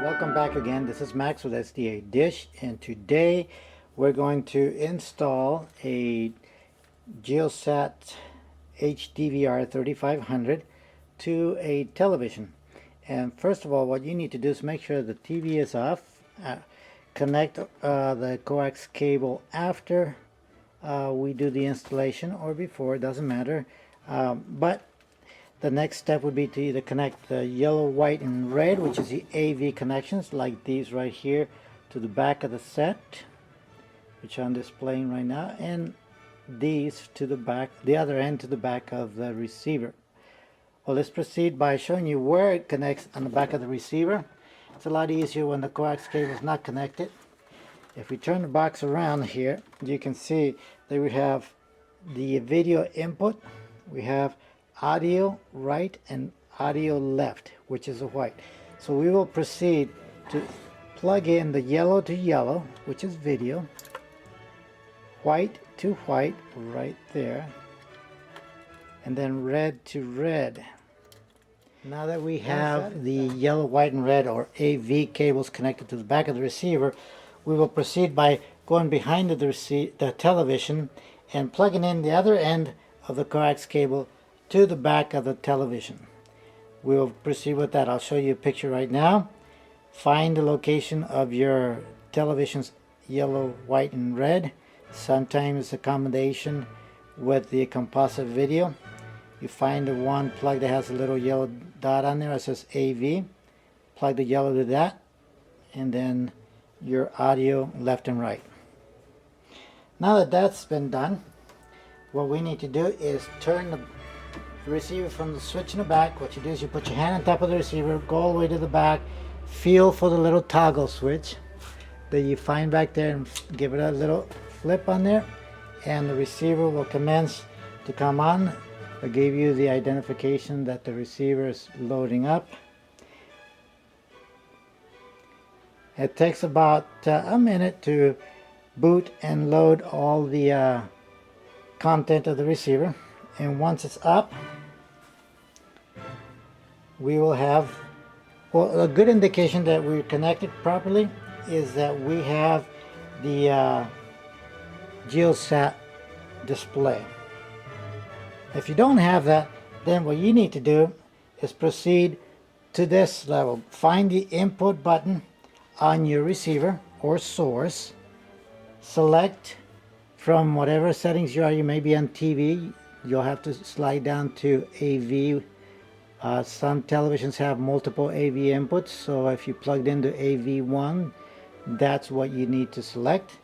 Welcome back again. This is Max with ChristianDish, and today we're going to install a GeoSat HDVR 3500 to a television. And first of all, what you need to do is make sure the TV is off. Connect the coax cable after we do the installation or before, it doesn't matter. But the next step would be to either connect the yellow, white, and red, which is the AV connections, like these right here, to the back of the set, which I'm displaying right now, and these to the back, the other end to the back of the receiver. Well, let's proceed by showing you where it connects on the back of the receiver. It's a lot easier when the coax cable is not connected. If we turn the box around here, you can see that we have the video input, we have audio right and audio left, which is a white. So we will proceed to plug in the yellow to yellow, which is video, white to white right there, and then red to red. Now that we have the yellow, white, and red, or AV cables connected to the back of the receiver, we will proceed by going behind the television and plugging in the other end of the coax cable to the back of the television. We will proceed with that. I'll show you a picture right now. Find the location of your television's yellow, white, and red. Sometimes it's a combination with the composite video. You find the one plug that has a little yellow dot on there that says AV. Plug the yellow to that, and then your audio left and right. Now that that's been done, what we need to do is turn the receiver from the switch in the back. What you do is you put your hand on top of the receiver, go all the way to the back, feel for the little toggle switch that you find back there, and give it a little flip on there, and the receiver will commence to come on. I'll give you the identification that the receiver is loading up. It takes about a minute to boot and load all the content of the receiver, and once it's up, we will have, well, a good indication that we're connected properly is that we have the GeoSat display. If you don't have that, then what you need to do is proceed to this level. Find the input button on your receiver or source. Select from whatever settings you are. You may be on TV. You'll have to slide down to AV. Some televisions have multiple AV inputs, so if you plugged into AV1, that's what you need to select.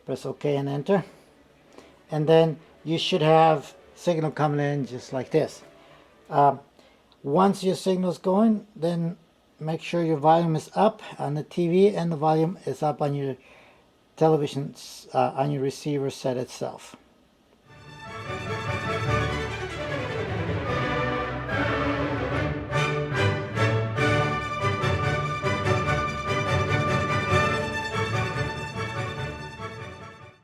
Press OK and enter. And then you should have signal coming in just like this. Once your signal is going, then make sure your volume is up on the TV and the volume is up on your television, on your receiver set itself.